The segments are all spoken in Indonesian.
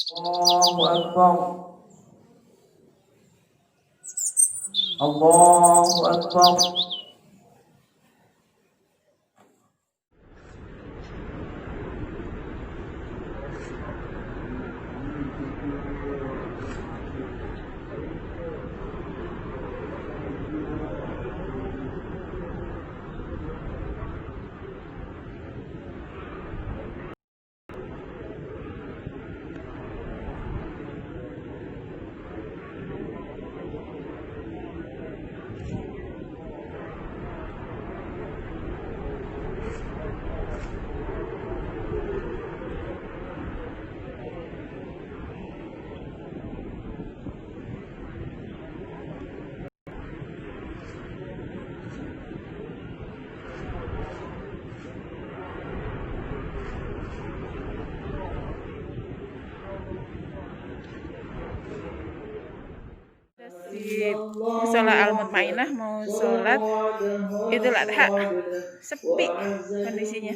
Allahu Akbar. Allahu Akbar. Di musola Al-Mutmainah mau sholat Idul Adha, sepi kondisinya.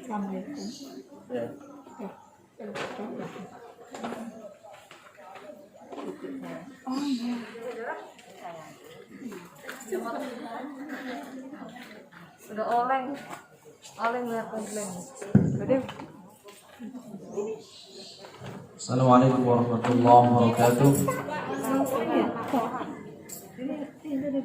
Assalamualaikum. Oh iya. Udah oleng lihat komplain. Assalamualaikum warahmatullahi wabarakatuh.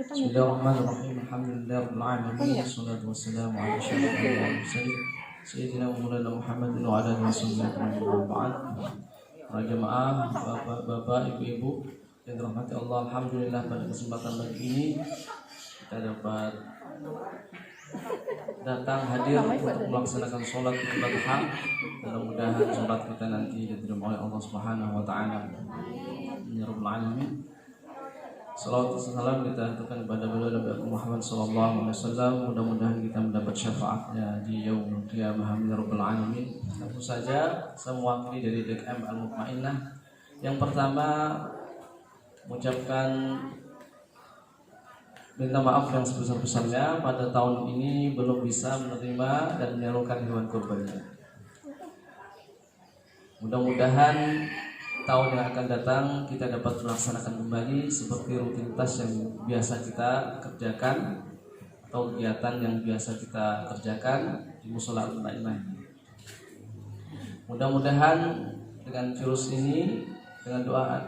Bismillahirrahmanirrahim. Alhamdulillahirabbil alamin. Wassalatu wassalamu ala asyrofil mursalin sayyidina wa maulana Muhammadin wa ala alihi wasallam. Para jemaah, bapak-bapak, ibu-ibu yang dirahmati Allah, alhamdulillah pada kesempatan pagi ini kita dapat datang hadir untuk melaksanakan sholat Idul Adha. Mudah-mudahan sholat kita nanti diterima oleh Allah Subhanahu wa taala. Ya Rabbal alamin. Salawat dan salam kita aturkan kepada beliau Nabi Muhammad sallallahu alaihi wasallam. Mudah-mudahan kita mendapat syafaatnya di yaumul qiyamah. Amin ya rabbal alamin. Tentu saja saya mewakili dari DKM Al-Mutmainah. Yang pertama mengucapkan minta maaf yang sebesar-besarnya pada tahun ini belum bisa menerima dan menyalurkan hewan kurbannya. Mudah-mudahan tahun yang akan datang kita dapat melaksanakan kembali seperti rutinitas yang biasa kita kerjakan atau kegiatan yang biasa kita kerjakan di musola Al-Mutmainah. Mudah-mudahan dengan virus ini, dengan doa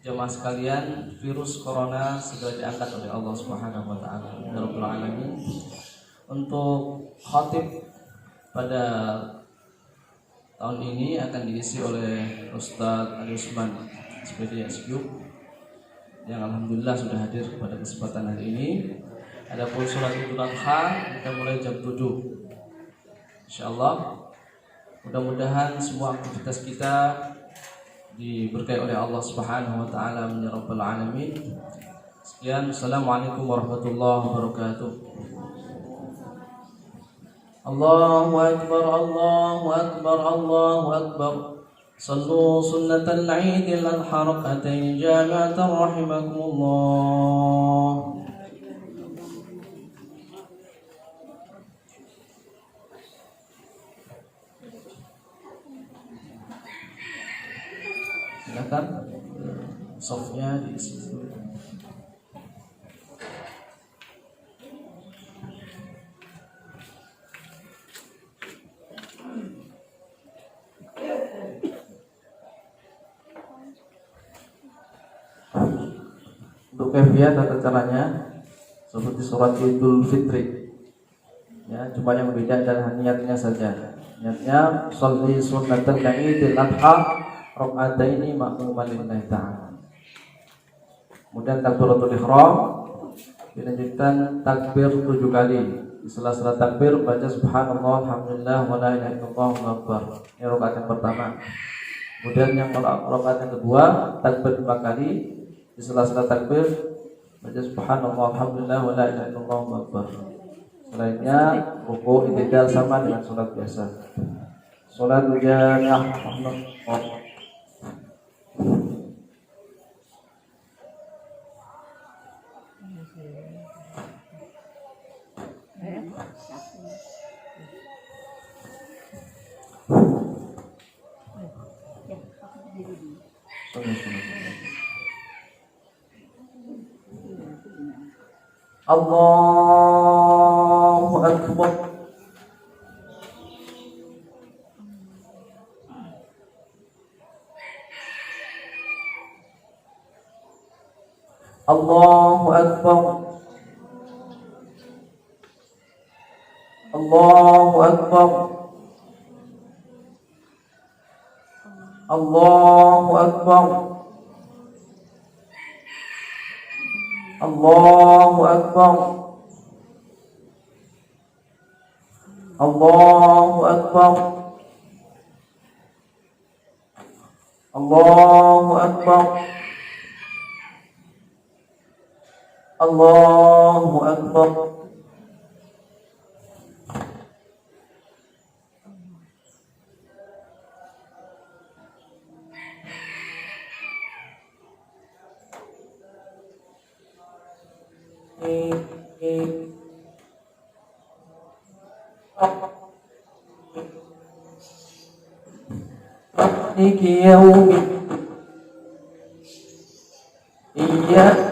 jemaah sekalian, virus corona segera diangkat oleh Allah Subhanahu wa taala. Ya Rabbal alamin. Untuk khatib pada tahun ini akan diisi oleh Ustadz Ali Usman SPD SQ yang alhamdulillah sudah hadir pada kesempatan hari ini. Adapun sholat Idul Adha kita mulai jam 7 insyaallah. Mudah-mudahan semua aktivitas kita diberkahi oleh Allah Subhanahu wa taala. Amin ya rabbal alamin. Sekian, assalamualaikum warahmatullahi wabarakatuh. Allahu akbar, Allahu akbar, Allahu akbar. Sallu sunnatal Eid al-Adha rak'atain jami'atan rahimakumullah. Silakan softnya diisi dulu. Untuk kefiat tata caranya seperti sholat Idul Fitri. Ya, cuma yang beda adalah niatnya saja. Niatnya sholli sunnatan Idul Adha rakaataini ma'muman lillahi ta'ala. Kemudian takbiratul ihram dilanjutkan takbir 7 kali. Di sela-sela takbir baca subhanallah alhamdulillah wa la ilaha illallah wallahu akbar. Ini rakaat yang pertama. Kemudian yang rakaat yang kedua takbir 5 kali. Di sela-sela takbir baca subhanallah alhamdulillah wa la ilaha illallah wallahu akbar. Selainnya ruku i'tidal sama dengan salat biasa. Salat jamaah Allahu Akbar. Allahu Akbar. Allahu Akbar. Allahu Akbar. Allahu Akbar. Allahu Akbar. Allahu Akbar. Allahu Akbar. مالك يوم إياك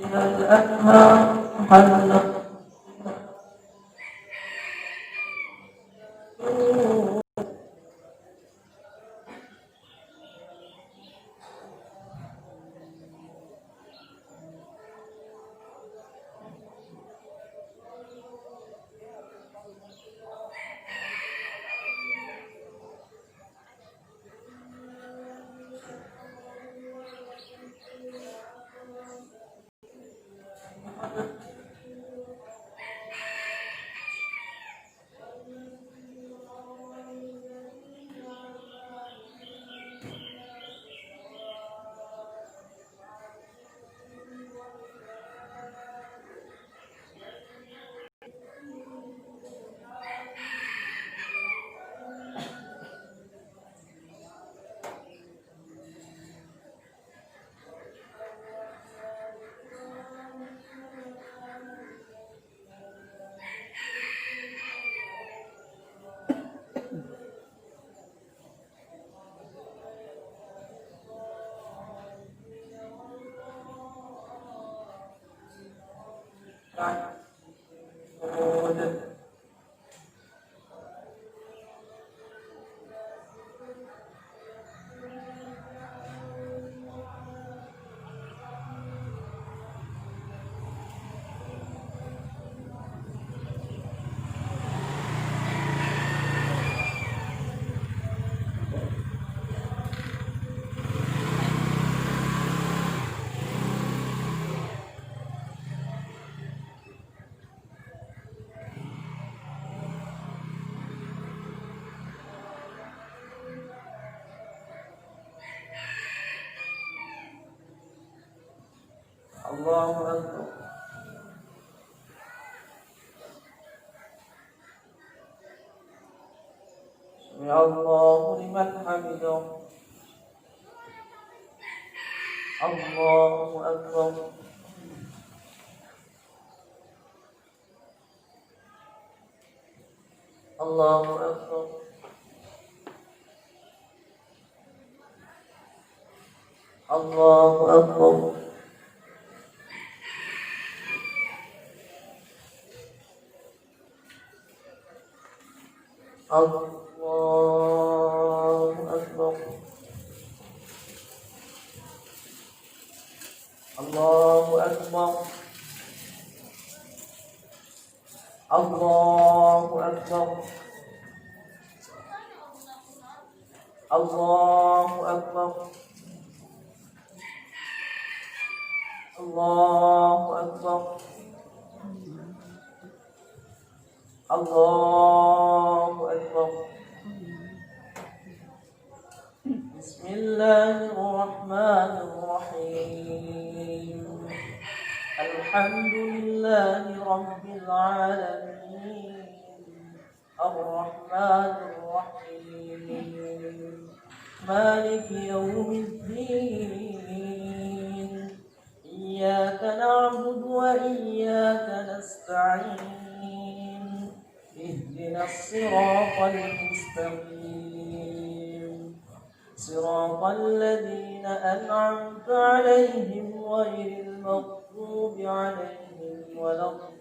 الأنهار حلق الله أكبر. سمع الله لمن حمده. الله أكبر. الله أكبر. الله أكبر. الله أكبر. الله أكبر. الله أكبر. الله أكبر. الله أكبر. الله أكبر. بسم الله الرحمن الرحيم. الحمد لله رب العالمين الرحمن الرحيم مالك يوم الدين إياك نعبد وإياك نستعين اهدنا الصراط المستقيم صراط الذين أنعمت عليهم غير المغضوب عليهم ولا الضالين.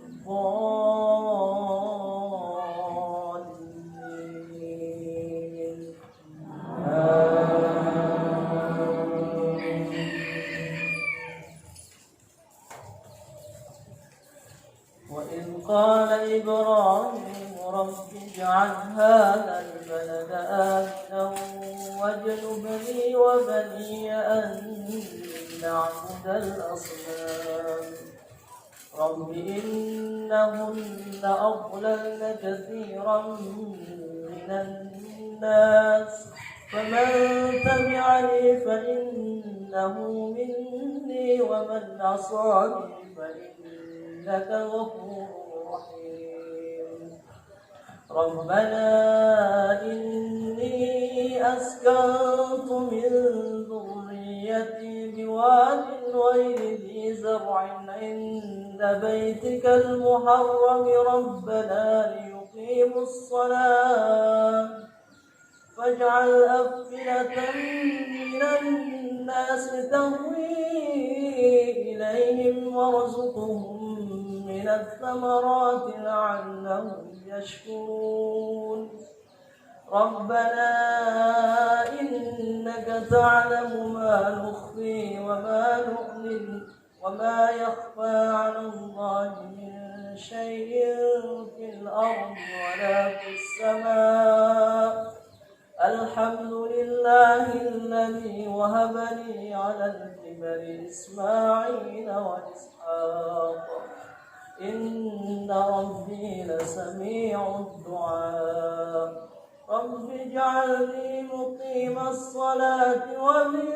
وإذ قال إبراهيم رب اجعل هذا البلد آمنا واجنبني وبني أن نعبد الأصنام رب إنهن أضللن كثيرا من الناس فمن تبعني فإنه مني ومن عصاني فإنك غفور رحيم. ربنا إني أسكنت من ذريتي بواد غير ذي زرع عند بيتك المحرم ربنا ليقيموا الصلاة فاجعل أفئدة من الناس تهوي إليهم وارزقهم من الثمرات لعلهم يشكرون. ربنا إنك تعلم ما نخفي وما نعلن وما يخفى على الله من شيء في الأرض ولا في السماء. الحمد لله الذي وهب لي على الكبر إسماعيل وإسحاق إن ربي لسميع الدعاء. رب اجعلني مقيم الصلاة ومن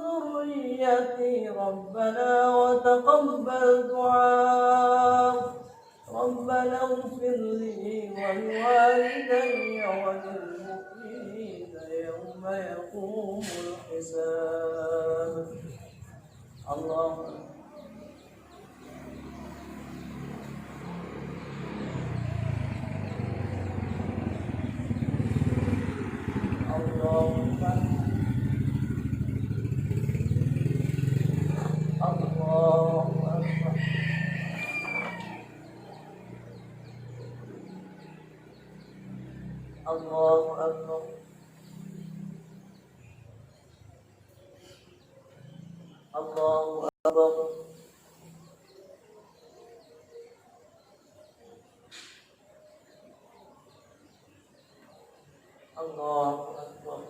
ذريتي ربنا وتقبل دعاء. ربنا اغفر لي ولوالدي وللمؤمنين يوم يقوم الحساب. الله الله أكبر. الله أكبر. الله أكبر.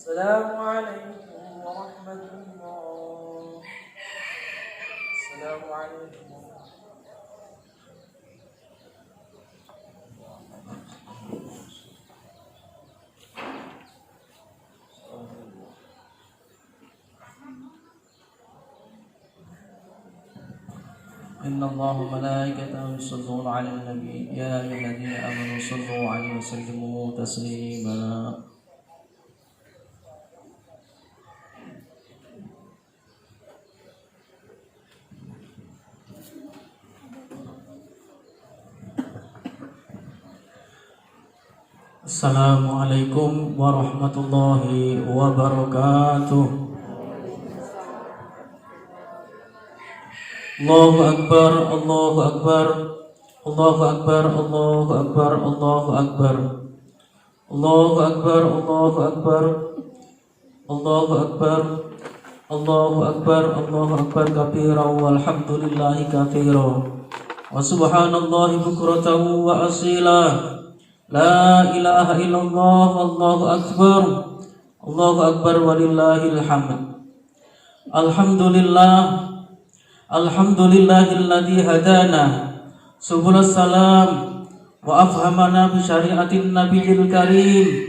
السلام عليكم ورحمة الله. السلام عليكم. إن الله وملائكته يصلون على النبي يا أيها الذين آمنوا صلوا عليه وسلموا تسليما. Assalamualaikum warahmatullahi wabarakatuh. Allahu Akbar, Allahu Akbar, Allahu Akbar, Allahu Akbar, Allahu Akbar, Allahu Akbar, Allahu Akbar, Allahu Akbar, Allahu Akbar, Allahu Akbar kabira walhamdulillahi katsira wa subhanallahi bukratan wa asila. La ilaha illallah, Allahu Akbar, Allahu Akbar walillahil hamd. Alhamdulillah, alhamdulillahilladzi hadana subul salam wa afhamana bi syariatin nabiyil karim.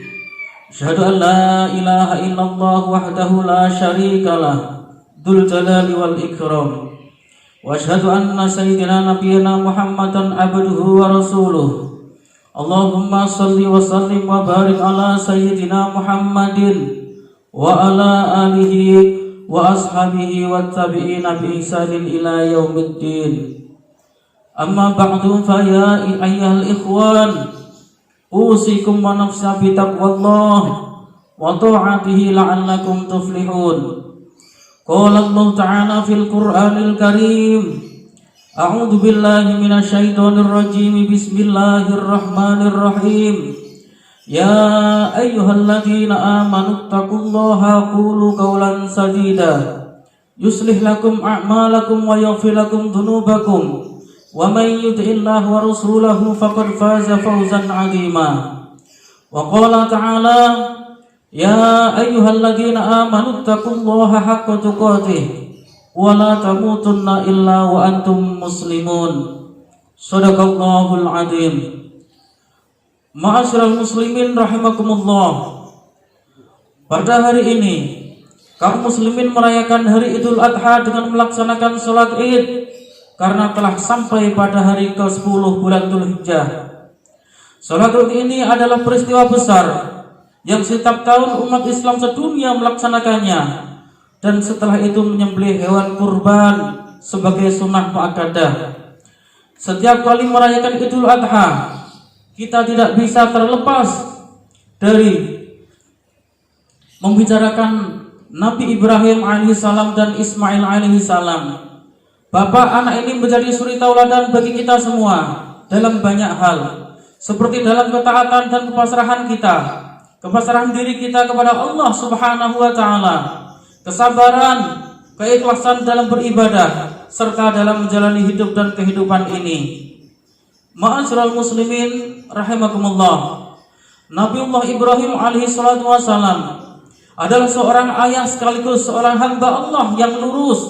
Asyhadu an la ilaha illallah wahdahu la syarikalah dzul jalali wal ikram. Wa asyhadu anna sayyidina nabiyyana Muhammadan abduhu wa rasuluh. Allahumma salli wa sallim wa barik ala sayyidina Muhammadin wa ala alihi wa ashabihi wa tabi'ina bi ihsanin ila yaumiddin. Amma ba'du fa ya ayyuhal ikhwan, usikum wa nafsa bi taqwallah wa ta'atihi la'allakum tuflihun. Qala Allah ta'ala fil Qur'anil Karim, a'udzu billahi minasyaitonir rajim, bismillahirrahmanirrahim. Ya ayyuhalladzina amanu taqullaha qulu qawlan sadida yuslih lakum a'malakum wa yaghfir lakum dhunubakum wa may yuti'illaha wa rasulahu faqad faza fawzan 'azima. Wa qala ta'ala ya ayyuhalladzina amanu taqullaha haqqa tuqatih wa la tamutunna illa wa antum muslimun. Shadaqallahul 'adzim. Ma'asyiral muslimin rahimakumullah. Pada hari ini kaum muslimin merayakan hari Idul Adha dengan melaksanakan sholat Id karena telah sampai pada hari ke-10 bulan Dzulhijjah. Sholat Id ini adalah peristiwa besar yang setiap tahun umat Islam sedunia melaksanakannya, dan setelah itu menyembelih hewan kurban sebagai sunnah muakkadah. Setiap kali merayakan Idul Adha, kita tidak bisa terlepas dari membicarakan Nabi Ibrahim alaihissalam dan Ismail alaihissalam. Bapak anak ini menjadi suri tauladan bagi kita semua dalam banyak hal, seperti dalam ketaatan dan kepasrahan kita, kepasrahan diri kita kepada Allah Subhanahu wa taala, kesabaran, keikhlasan dalam beribadah, serta dalam menjalani hidup dan kehidupan ini. Ma'asyiral muslimin rahimakumullah. Nabiullah Ibrahim alaihi salatu wasalam adalah seorang ayah sekaligus seorang hamba Allah yang lurus,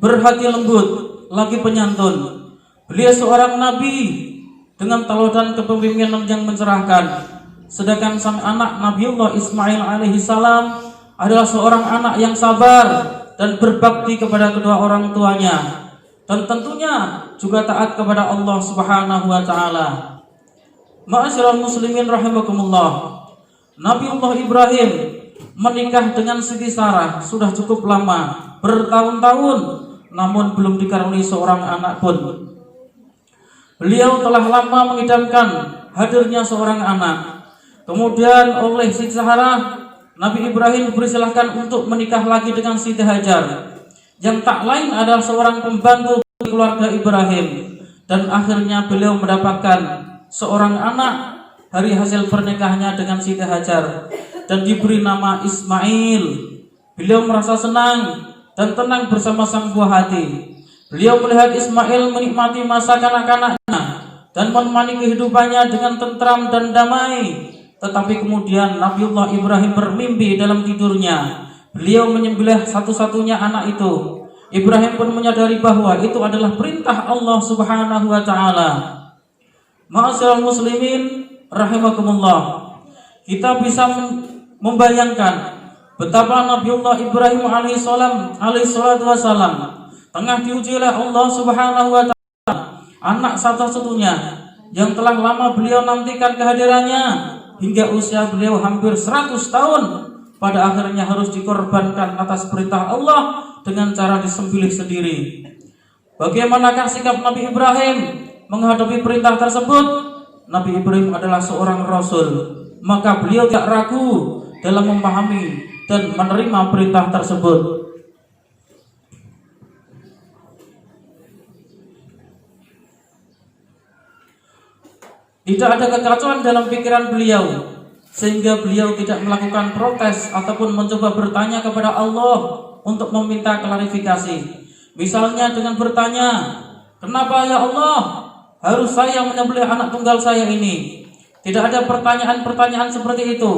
berhati lembut, lagi penyantun. Beliau seorang nabi dengan teladan kepemimpinan yang mencerahkan. Sedangkan sang anak Nabiullah Ismail alaihi salam adalah seorang anak yang sabar dan berbakti kepada kedua orang tuanya, dan tentunya juga taat kepada Allah Subhanahu wa taala. Ma'asyiral muslimin rahimakumullah. Nabiullah Ibrahim menikah dengan Siti Sarah sudah cukup lama, bertahun-tahun, namun belum dikaruniai seorang anak pun. Beliau telah lama mengidamkan hadirnya seorang anak. Kemudian oleh Siti Sarah, Nabi Ibrahim dipersilahkan untuk menikah lagi dengan Siti Hajar, yang tak lain adalah seorang pembantu keluarga Ibrahim, dan akhirnya beliau mendapatkan seorang anak hari hasil pernikahannya dengan Siti Hajar, dan diberi nama Ismail. Beliau merasa senang dan tenang bersama sang buah hati. Beliau melihat Ismail menikmati masa kanak-kanaknya dan menemani kehidupannya dengan tentram dan damai. Tetapi kemudian Nabiullah Ibrahim bermimpi dalam tidurnya. Beliau menyembelih satu-satunya anak itu. Ibrahim pun menyadari bahwa itu adalah perintah Allah Subhanahu wa taala. Ma'asyiral muslimin rahimakumullah. Kita bisa membayangkan betapa Nabiullah Ibrahim alaihissalatu wassalam tengah diuji oleh Allah Subhanahu wa taala, anak satu-satunya yang telah lama beliau nantikan kehadirannya hingga usia beliau hampir 100 tahun, pada akhirnya harus dikorbankan atas perintah Allah dengan cara disembelih sendiri. Bagaimanakah sikap Nabi Ibrahim menghadapi perintah tersebut? Nabi Ibrahim adalah seorang rasul, maka beliau tidak ragu dalam memahami dan menerima perintah tersebut. Tidak ada kekacauan dalam pikiran beliau, sehingga beliau tidak melakukan protes ataupun mencoba bertanya kepada Allah untuk meminta klarifikasi. Misalnya dengan bertanya, kenapa ya Allah harus saya menyembelih anak tunggal saya ini? Tidak ada pertanyaan-pertanyaan seperti itu.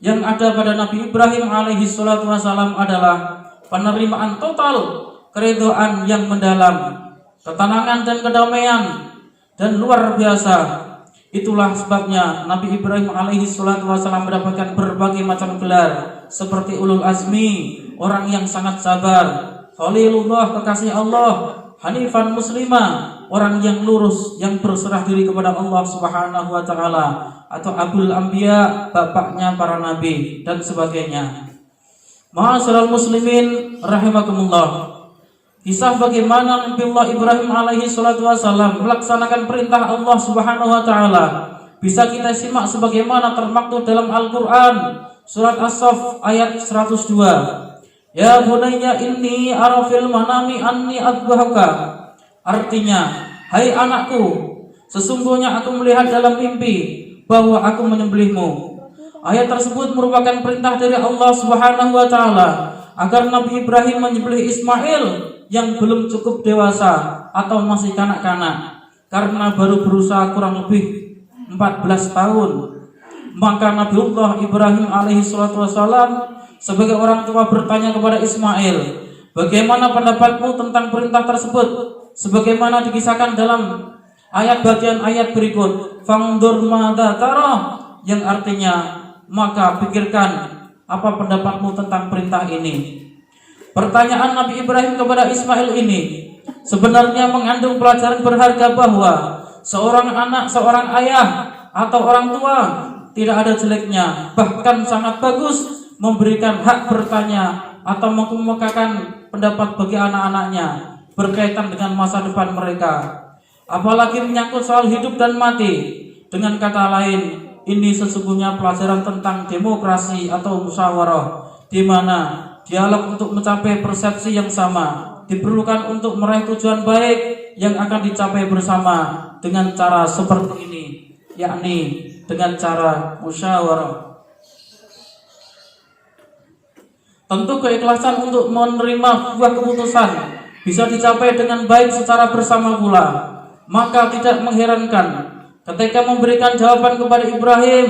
Yang ada pada Nabi Ibrahim alaihissalatu wassalam adalah penerimaan total, keridhaan yang mendalam, ketenangan dan kedamaian dan luar biasa. Itulah sebabnya Nabi Ibrahim alaihissalatu wassalam mendapatkan berbagai macam gelar seperti ulul azmi, orang yang sangat sabar, Khalilullah, kekasih Allah, Hanifan muslimah, orang yang lurus, yang berserah diri kepada Allah Subhanahu wa taala, atau Abul Anbiya, bapaknya para nabi, dan sebagainya. Ma'asyiral muslimin rahimakumullah. Kisah bagaimana Nabiullah Ibrahim alaihi salatu wasallam melaksanakan perintah Allah Subhanahu wa taala bisa kita simak sebagaimana termaktub dalam Al-Qur'an surat As-Saff ayat 102. Ya bunayya inni ara fil manami anni adbahuka. Artinya, hai anakku, sesungguhnya aku melihat dalam mimpi bahwa aku menyembelihmu. Ayat tersebut merupakan perintah dari Allah Subhanahu wa taala agar Nabi Ibrahim menyembelih Ismail yang belum cukup dewasa atau masih kanak-kanak, karena baru berusia kurang lebih 14 tahun. Maka Nabiullah Ibrahim alaihi salatu wassalam sebagai orang tua bertanya kepada Ismail, bagaimana pendapatmu tentang perintah tersebut? Sebagaimana dikisahkan dalam bagian ayat berikut, fangdur madza tara, yang artinya, maka pikirkan apa pendapatmu tentang perintah ini. Pertanyaan Nabi Ibrahim kepada Ismail ini sebenarnya mengandung pelajaran berharga bahwa seorang anak, seorang ayah atau orang tua tidak ada jeleknya, bahkan sangat bagus memberikan hak bertanya atau mengemukakan pendapat bagi anak-anaknya berkaitan dengan masa depan mereka, apalagi menyangkut soal hidup dan mati. Dengan kata lain, ini sesungguhnya pelajaran tentang demokrasi atau musyawarah, di mana dialog untuk mencapai persepsi yang sama diperlukan untuk meraih tujuan baik yang akan dicapai bersama dengan cara seperti ini, yakni dengan cara musyawarah. Tentu keikhlasan untuk menerima sebuah keputusan bisa dicapai dengan baik secara bersama pula. Maka tidak mengherankan ketika memberikan jawaban kepada Ibrahim,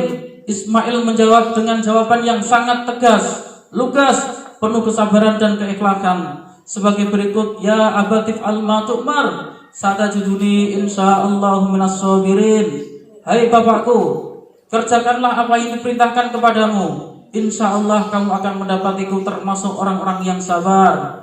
Ismail menjawab dengan jawaban yang sangat tegas, lugas, penuh kesabaran dan keikhlasan sebagai berikut. Ya abatif al-ma tu'mar satajiduni insyaallah minas sabirin. Hai bapakku, kerjakanlah apa yang diperintahkan kepadamu, insyaallah kamu akan mendapatiku termasuk orang-orang yang sabar.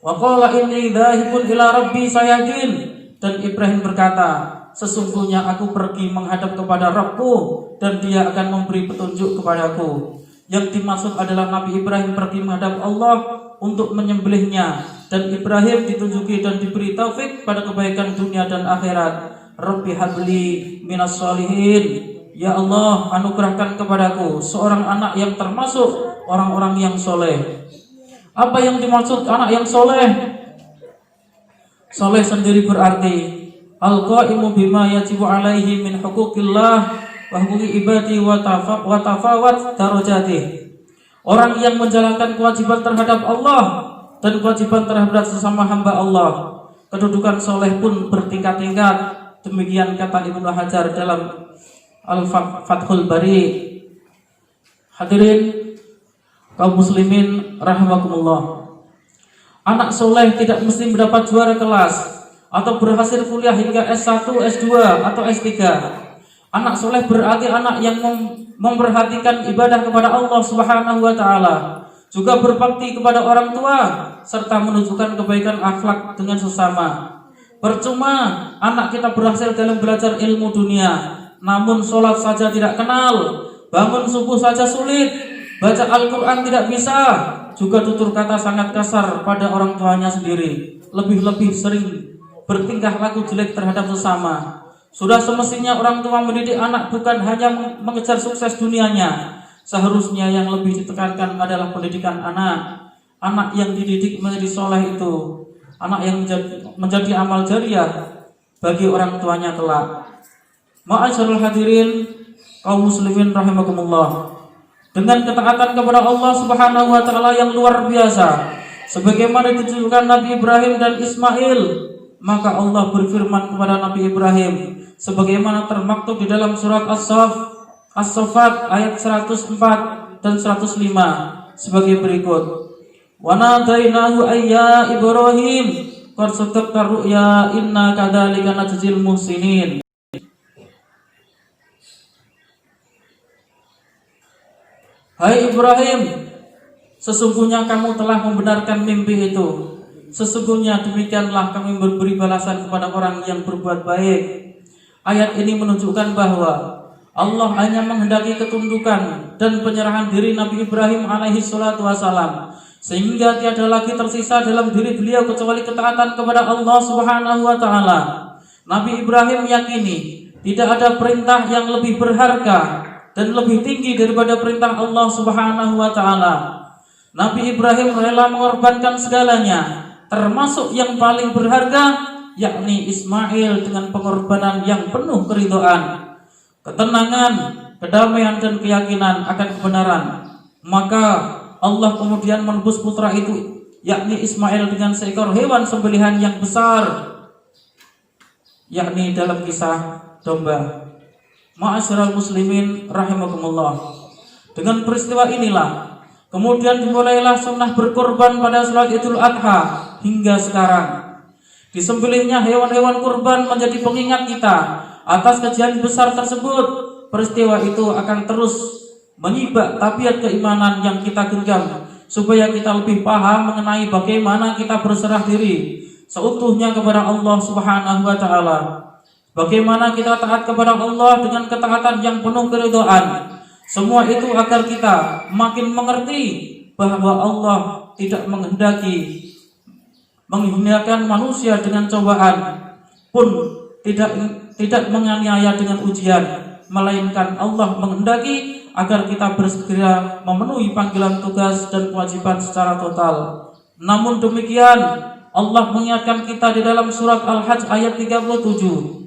Wa qala inni dhahibun ila rabbi sayahdin. Dan Ibrahim berkata, sesungguhnya aku pergi menghadap kepada Rabbku dan dia akan memberi petunjuk kepadaku. Yang dimaksud adalah Nabi Ibrahim pergi menghadap Allah untuk menyembelihnya, dan Ibrahim ditunjuki dan diberi taufik pada kebaikan dunia dan akhirat. Rabbi habli minas sholihin. Ya Allah, anugerahkan kepadaku seorang anak yang termasuk orang-orang yang soleh. Apa yang dimaksud anak yang soleh? Soleh sendiri berarti al-qaimu bima yajibu alaihi min huquqillah wa huquqi ibadi wa tafawat darajatih. Orang yang menjalankan kewajiban terhadap Allah dan kewajiban terhadap sesama hamba Allah. Kedudukan soleh pun bertingkat-tingkat. Demikian kata Ibnu Hajar dalam Al-Fathul Bari. Hadirin kaum muslimin rahimakumullah. Anak soleh tidak mesti mendapat juara kelas atau berhasil kuliah hingga S1, S2 atau S3. Anak soleh berarti anak yang memperhatikan ibadah kepada Allah Subhanahu wa taala, juga berbakti kepada orang tua serta menunjukkan kebaikan akhlak dengan sesama. Percuma anak kita berhasil dalam belajar ilmu dunia, namun sholat saja tidak kenal, bangun subuh saja sulit, baca Al-Quran tidak bisa, juga tutur kata sangat kasar pada orang tuanya sendiri, lebih-lebih sering bertingkah laku jelek terhadap sesama. Sudah semestinya orang tua mendidik anak bukan hanya mengejar sukses dunianya. Seharusnya yang lebih ditekankan adalah pendidikan anak. Anak yang dididik menjadi soleh itu anak yang menjadi amal jariah bagi orang tuanya kelak. Ma'asyiral hadirin kaum muslimin rahimakumullah. Dengan ketaatan kepada Allah Subhanahu wa taala yang luar biasa, sebagaimana ditunjukkan Nabi Ibrahim dan Ismail, maka Allah berfirman kepada Nabi Ibrahim sebagaimana termaktub di dalam surat As-Saffat ayat 104 dan 105 sebagai berikut. Wa nadainahu ayya Ibrahim qad sadaqta ru'ya inna kadzalika najzil muhsinin. Hai Ibrahim, sesungguhnya kamu telah membenarkan mimpi itu. Sesungguhnya demikianlah kami memberi balasan kepada orang yang berbuat baik. Ayat ini menunjukkan bahwa Allah hanya menghendaki ketundukan dan penyerahan diri Nabi Ibrahim alaihi salatu wasalam, sehingga tiada lagi tersisa dalam diri beliau kecuali ketaatan kepada Allah Subhanahu wa taala. Nabi Ibrahim meyakini tidak ada perintah yang lebih berharga dan lebih tinggi daripada perintah Allah Subhanahu wa taala. Nabi Ibrahim rela mengorbankan segalanya, termasuk yang paling berharga, yakni Ismail, dengan pengorbanan yang penuh keridhaan, ketenangan, kedamaian dan keyakinan akan kebenaran. Maka Allah kemudian menebus putra itu, yakni Ismail, dengan seekor hewan sembelihan yang besar, yakni dalam kisah domba. Ma'asyiral muslimin rahimakumullah. Dengan peristiwa inilah kemudian dimulailah sunnah berkorban pada salat Idul Adha hingga sekarang. Disembelihnya hewan-hewan kurban menjadi pengingat kita atas kejadian besar tersebut. Peristiwa itu akan terus menyibak tabiat keimanan yang kita genggam, supaya kita lebih paham mengenai bagaimana kita berserah diri seutuhnya kepada Allah Subhanahu wa taala. Bagaimana kita taat kepada Allah dengan ketaatan yang penuh keridhaan. Semua itu agar kita makin mengerti bahwa Allah tidak menghinakan manusia dengan cobaan, pun tidak menganiaya dengan ujian, melainkan Allah menghendaki agar kita bersegera memenuhi panggilan tugas dan kewajiban secara total. Namun demikian, Allah mengingatkan kita di dalam surat Al-Hajj ayat 37.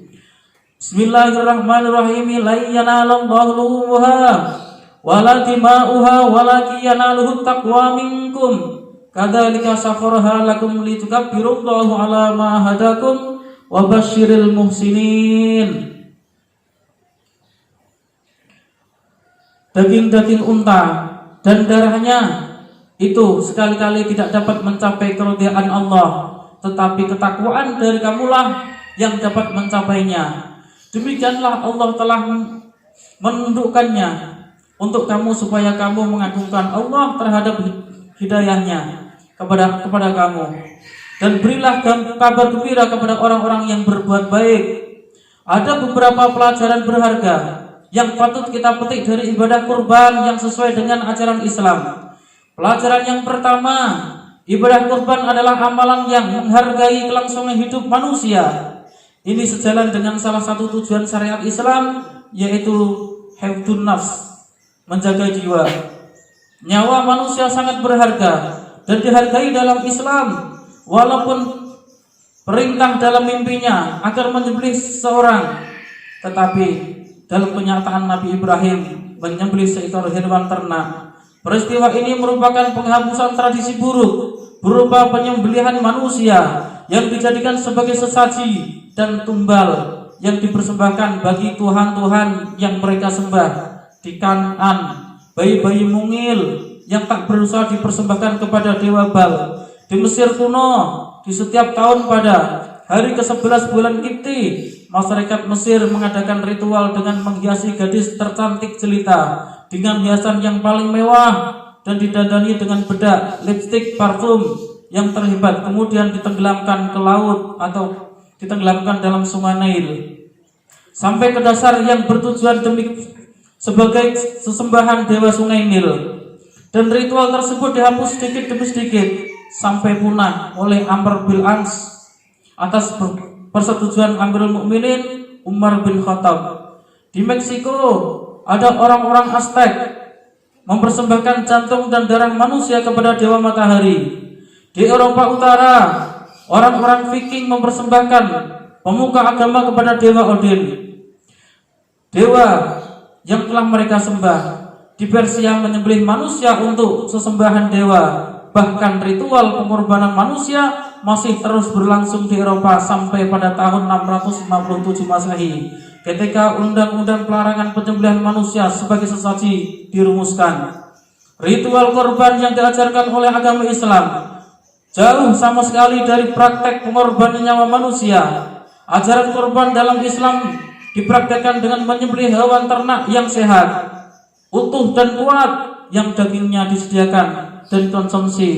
Bismillahirrahmanirrahim. La yanalallahu luhumha wala dima'uha walakin yanaluhu taqwa minkum. Kadzalika sakharaha lakum litukabbirullaha ala ma hadakum wa basyiril muhsinin. Daging-daging unta dan darahnya itu sekali-kali tidak dapat mencapai keridhaan Allah, tetapi ketakwaan dari kamulah yang dapat mencapainya. Demikianlah Allah telah menundukkannya untuk kamu supaya kamu mengagungkan Allah terhadap hidayahnya kepada kamu, dan berilah kabar gembira kepada orang-orang yang berbuat baik. Ada beberapa pelajaran berharga yang patut kita petik dari ibadah kurban yang sesuai dengan ajaran Islam. Pelajaran yang pertama, ibadah kurban adalah amalan yang menghargai kelangsungan hidup manusia. Ini sejalan dengan salah satu tujuan syariat Islam, yaitu hifdzun nafs, menjaga jiwa. Nyawa manusia sangat berharga dan dihargai dalam Islam. Walaupun perintah dalam mimpinya agar menyembelih seorang, tetapi dalam kenyataan Nabi Ibrahim menyembelih seekor hewan ternak. Peristiwa ini merupakan penghapusan tradisi buruk berupa penyembelihan manusia yang dijadikan sebagai sesaji dan tumbal yang dipersembahkan bagi tuhan-tuhan yang mereka sembah di Kan'an bayi-bayi mungil yang tak berusaha dipersembahkan kepada dewa Bal. Di Mesir kuno, di setiap tahun pada hari ke-11 bulan Kipti, masyarakat Mesir mengadakan ritual dengan menghiasi gadis tercantik jelita dengan hiasan yang paling mewah dan didandani dengan bedak, lipstik, parfum yang terhebat, kemudian ditenggelamkan ke laut atau ditenggelamkan dalam sungai Nil sampai ke dasar yang bertujuan sebagai sesembahan dewa sungai Nil. Dan ritual tersebut dihapus sedikit demi sedikit sampai punah oleh Amr bin Ans atas persetujuan Amirul Mukminin Umar bin Khattab. Di Meksiko ada orang-orang Aztec mempersembahkan jantung dan darah manusia kepada dewa matahari. Di Eropa Utara, orang-orang Viking mempersembahkan pemuka agama kepada dewa Odin, dewa yang telah mereka sembah. Di Persia menyembelih manusia untuk sesembahan dewa. Bahkan ritual pengorbanan manusia masih terus berlangsung di Eropa sampai pada tahun 657 Masehi, ketika undang-undang pelarangan penyembelihan manusia sebagai sesaji dirumuskan. Ritual korban yang diajarkan oleh agama Islam jauh sama sekali dari praktek pengorbanan nyawa manusia. Ajaran korban dalam Islam dipraktekkan dengan menyembelih hewan ternak yang sehat, utuh dan kuat, yang dagingnya disediakan dan dikonsumsi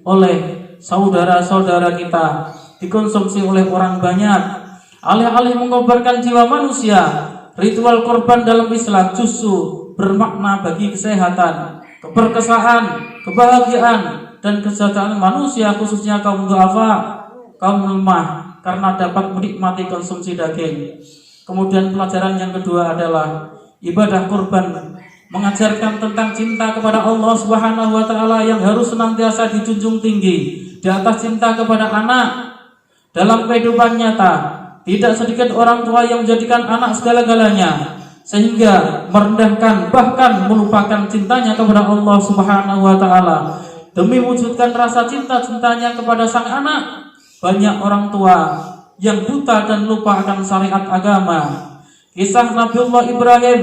oleh saudara-saudara kita, dikonsumsi oleh orang banyak. Alih-alih mengobarkan jiwa manusia, ritual korban dalam Islam justru bermakna bagi kesehatan, keperkasaan, kebahagiaan, dan kesejahteraan manusia, khususnya kaum duafa, kaum lemah, karena dapat menikmati konsumsi daging. Kemudian pelajaran yang kedua adalah ibadah kurban mengajarkan tentang cinta kepada Allah Subhanahu wa taala yang harus senantiasa dijunjung tinggi di atas cinta kepada anak. Dalam kehidupan nyata, tidak sedikit orang tua yang menjadikan anak segala-galanya sehingga merendahkan bahkan melupakan cintanya kepada Allah Subhanahu wa taala demi wujudkan rasa cintanya kepada sang anak. Banyak orang tua yang buta dan lupa akan syariat agama. Kisah Nabiullah Ibrahim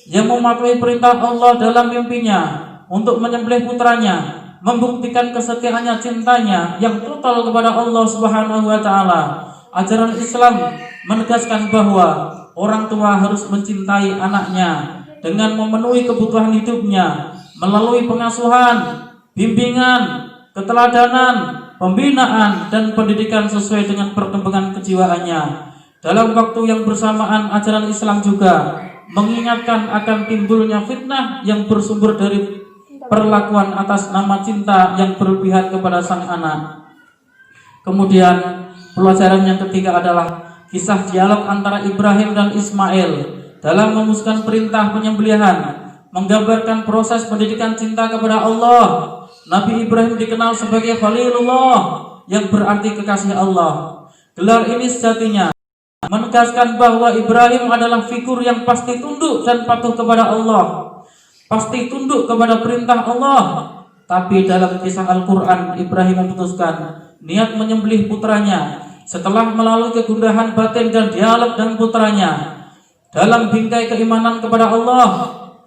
yang mematuhi perintah Allah dalam mimpinya untuk menyembelih putranya membuktikan kesetiaannya, cintanya yang total kepada Allah Subhanahu wa taala. Ajaran Islam menegaskan bahwa orang tua harus mencintai anaknya dengan memenuhi kebutuhan hidupnya melalui pengasuhan, bimbingan, keteladanan, pembinaan, dan pendidikan sesuai dengan perkembangan kejiwaannya. Dalam waktu yang bersamaan, ajaran Islam juga mengingatkan akan timbulnya fitnah yang bersumber dari perlakuan atas nama cinta yang berpihak kepada sang anak. Kemudian pelajaran yang ketiga adalah kisah dialog antara Ibrahim dan Ismail dalam memutuskan perintah penyembelihan, menggambarkan proses pendidikan cinta kepada Allah. Nabi Ibrahim dikenal sebagai Khalilullah yang berarti kekasih Allah. Gelar ini sejatinya menegaskan bahwa Ibrahim adalah figur yang pasti tunduk dan patuh kepada Allah, pasti tunduk kepada perintah Allah. Tapi dalam kisah Al-Quran, Ibrahim memutuskan niat menyembelih putranya setelah melalui kegundahan batin dan dialog dengan putranya dalam bingkai keimanan kepada Allah.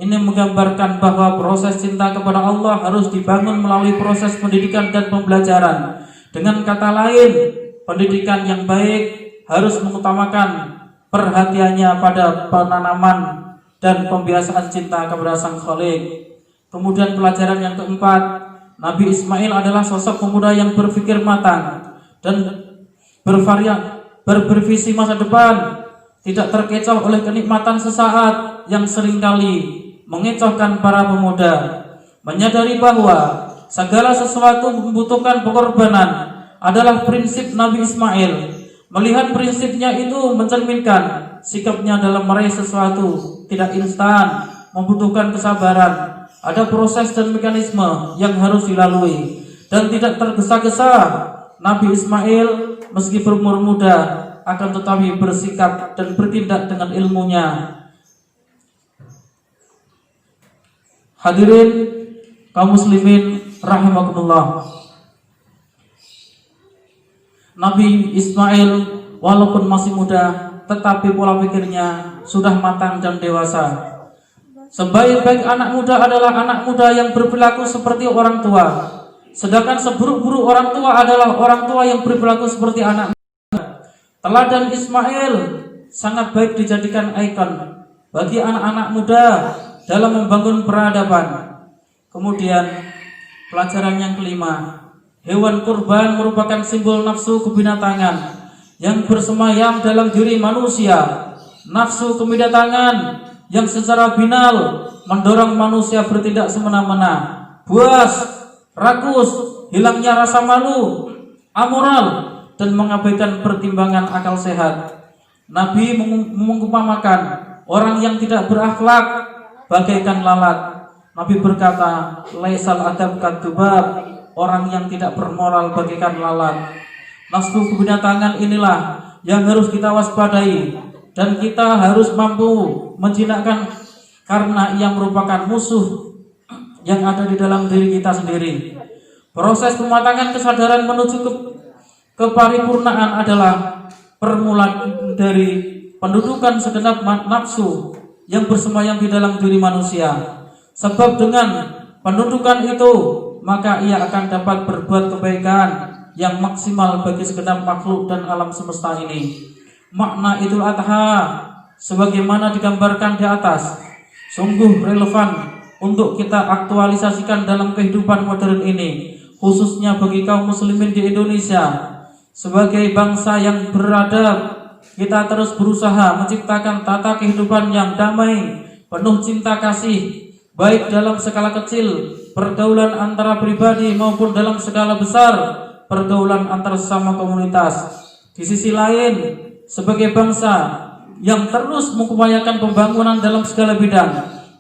Ini menggambarkan bahwa proses cinta kepada Allah harus dibangun melalui proses pendidikan dan pembelajaran. Dengan kata lain, pendidikan yang baik harus mengutamakan perhatiannya pada penanaman dan pembiasaan cinta kepada Sang Khalik. Kemudian pelajaran yang keempat, Nabi Ismail adalah sosok pemuda yang berpikir matang dan bervisi masa depan, tidak terkecoh oleh kenikmatan sesaat yang seringkali mengecohkan para pemuda. Menyadari bahwa segala sesuatu membutuhkan pengorbanan adalah prinsip Nabi Ismail. Melihat prinsipnya itu mencerminkan sikapnya dalam meraih sesuatu tidak instan, membutuhkan kesabaran. Ada proses dan mekanisme yang harus dilalui dan tidak tergesa-gesa. Nabi Ismail meski berumur muda akan tetapi bersikap dan bertindak dengan ilmunya. Hadirin kaum muslimin rahimakumullah. Nabi Ismail walaupun masih muda tetapi pola pikirnya sudah matang dan dewasa. sebaik-baik anak muda adalah anak muda yang berperilaku seperti orang tua. Sedangkan seburuk-buruk orang tua adalah orang tua yang berperilaku seperti anak muda. Teladan Ismail sangat baik dijadikan ikon bagi anak-anak muda dalam membangun peradaban. Kemudian pelajaran yang kelima, hewan kurban merupakan simbol nafsu kebinatangan yang bersemayam dalam diri manusia. Nafsu kebinatangan yang secara binal mendorong manusia bertindak semena-mena, buas, rakus, hilangnya rasa malu, amoral, dan mengabaikan pertimbangan akal sehat. Nabi mengumpamakan orang yang tidak berakhlak bagaikan lalat. Nabi berkata, laisal adab kadzubab, orang yang tidak bermoral bagaikan lalat. Nafsu kebinatangan inilah yang harus kita waspadai, dan kita harus mampu menjinakkan karena ia merupakan musuh yang ada di dalam diri kita sendiri. Proses pematangan kesadaran menuju ke paripurnaan adalah permulaan dari pendudukan segenap nafsu yang bersemayam di dalam diri manusia. Sebab dengan pendudukan itu maka ia akan dapat berbuat kebaikan yang maksimal bagi segenap makhluk dan alam semesta ini. Makna Idul Adha sebagaimana digambarkan di atas sungguh relevan untuk kita aktualisasikan dalam kehidupan modern ini, khususnya bagi kaum muslimin di Indonesia. Sebagai bangsa yang beradab, kita terus berusaha menciptakan tata kehidupan yang damai, penuh cinta kasih, baik dalam skala kecil pergaulan antara pribadi maupun dalam skala besar pergaulan antar sesama komunitas. Di sisi lain, sebagai bangsa yang terus mengupayakan pembangunan dalam segala bidang,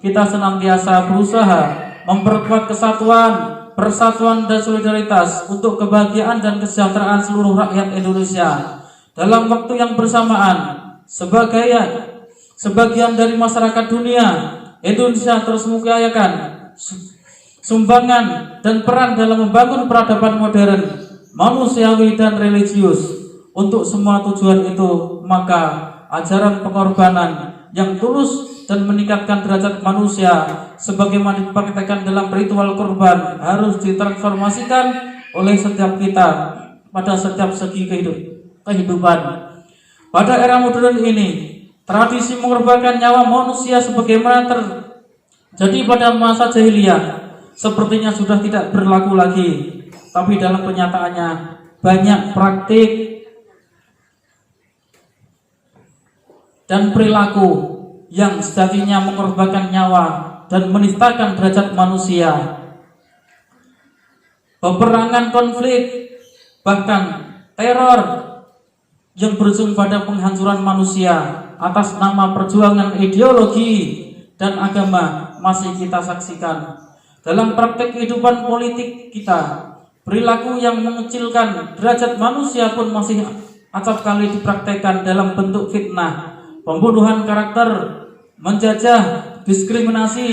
kita senantiasa berusaha memperkuat kesatuan, persatuan dan solidaritas untuk kebahagiaan dan kesejahteraan seluruh rakyat Indonesia. Dalam waktu yang bersamaan, sebagian dari masyarakat dunia, Indonesia terus mengupayakan sumbangan dan peran dalam membangun peradaban modern, manusiawi dan religius. Untuk semua tujuan itu, maka ajaran pengorbanan yang tulus dan meningkatkan derajat manusia sebagaimana dipraktikkan dalam ritual kurban harus ditransformasikan oleh setiap kita pada setiap segi kehidupan. Pada era modern ini, tradisi mengorbankan nyawa manusia sebagaimana terjadi pada masa jahiliyah sepertinya sudah tidak berlaku lagi. Tapi dalam kenyataannya banyak praktik dan perilaku yang sejatinya mengorbankan nyawa dan menistakan derajat manusia. Peperangan, konflik, bahkan teror yang berujung pada penghancuran manusia atas nama perjuangan ideologi dan agama masih kita saksikan. Dalam praktek kehidupan politik kita, perilaku yang mengecilkan derajat manusia pun masih acap kali dipraktekkan dalam bentuk fitnah, pembunuhan karakter, menjajah, diskriminasi,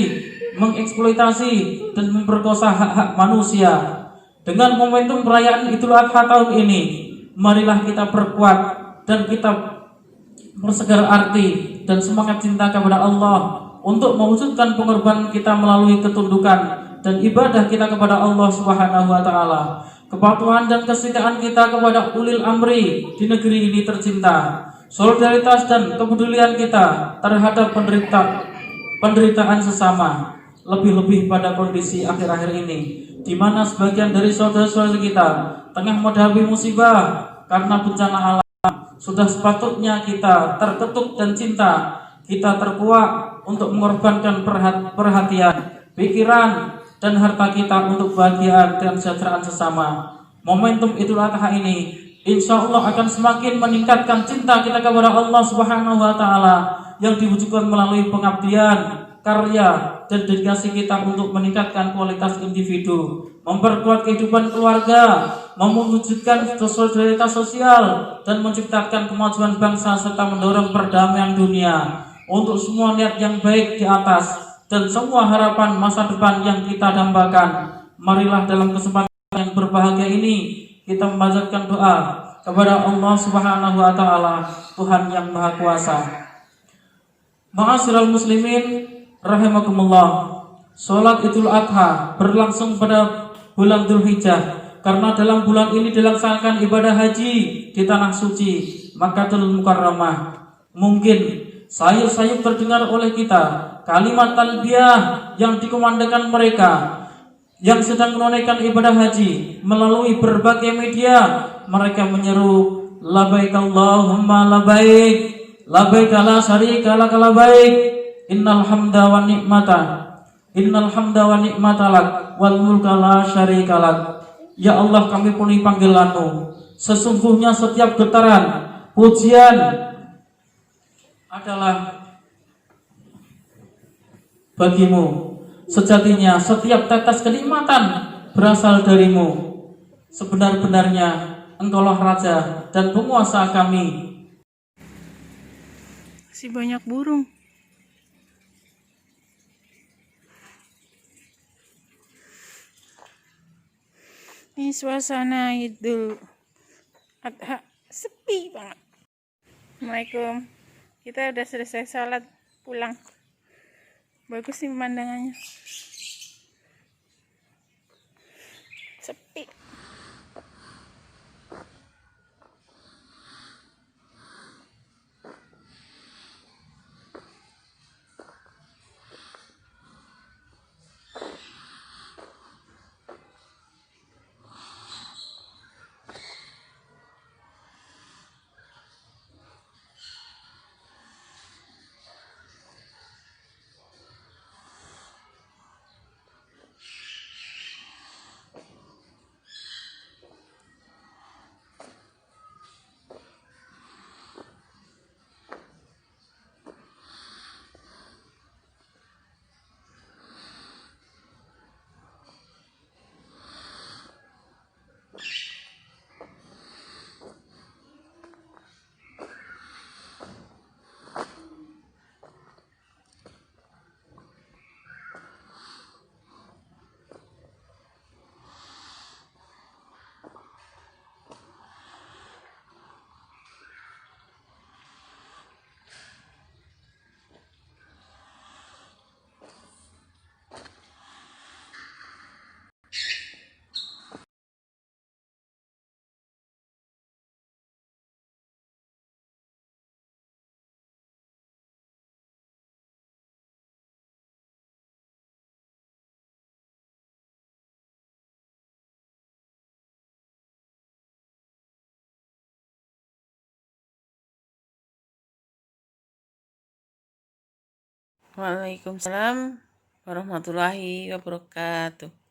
mengeksploitasi, dan memperkosa hak-hak manusia. Dengan momentum perayaan Idul Adha tahun ini, marilah kita perkuat dan kita bersegar arti dan semangat cinta kepada Allah untuk mewujudkan pengorbanan kita melalui ketundukan dan ibadah kita kepada Allah Subhanahu wa taala. Kepatuhan dan kesetiaan kita kepada ulil amri di negeri ini tercinta. Solidaritas dan kepedulian kita terhadap penderitaan sesama, lebih-lebih pada kondisi akhir-akhir ini, di mana sebagian dari saudara-saudara kita tengah menghadapi musibah karena bencana alam. Sudah sepatutnya kita terketuk dan cinta kita terkuak untuk mengorbankan perhatian, pikiran, dan harta kita untuk kebahagiaan dan kesejahteraan sesama. Momentum Idul Adha ini insya Allah akan semakin meningkatkan cinta kita kepada Allah Subhanahu wa taala yang diwujudkan melalui pengabdian, karya, dan dedikasi kita untuk meningkatkan kualitas individu, memperkuat kehidupan keluarga, mewujudkan solidaritas sosial, dan menciptakan kemajuan bangsa serta mendorong perdamaian dunia. Untuk semua niat yang baik di atas dan semua harapan masa depan yang kita dambakan, marilah dalam kesempatan yang berbahagia ini kita memanjatkan doa kepada Allah Subhanahu wa taala, Tuhan yang Maha Kuasa. Ma'asyiral muslimin, rahimakumullah, sholat Idul Adha berlangsung pada bulan Dzulhijjah karena dalam bulan ini dilaksanakan ibadah haji di tanah suci Makkahul Mukarramah. Mungkin sayup-sayup terdengar oleh kita kalimat talbiyah yang dikumandangkan mereka yang sedang menunaikan ibadah haji melalui berbagai media. Mereka menyeru labbaik Allahumma labbaik, labbaik la syarika lak labbaik, innal hamda wa ni'mata lak wal mulka la syarika lak. Ya Allah, kami penuhi panggilan-Mu. Sesungguhnya setiap getaran pujian adalah bagimu. Sejatinya setiap tetes kenikmatan berasal darimu. Sebenar-benarnya Engkaulah Raja dan penguasa kami. Si banyak burung. Ini suasana Idul Adha sepi banget. Assalamualaikum. Kita udah selesai sholat, pulang. Bagus nih pemandangannya. Sepi. Waalaikumsalam warahmatullahi wabarakatuh.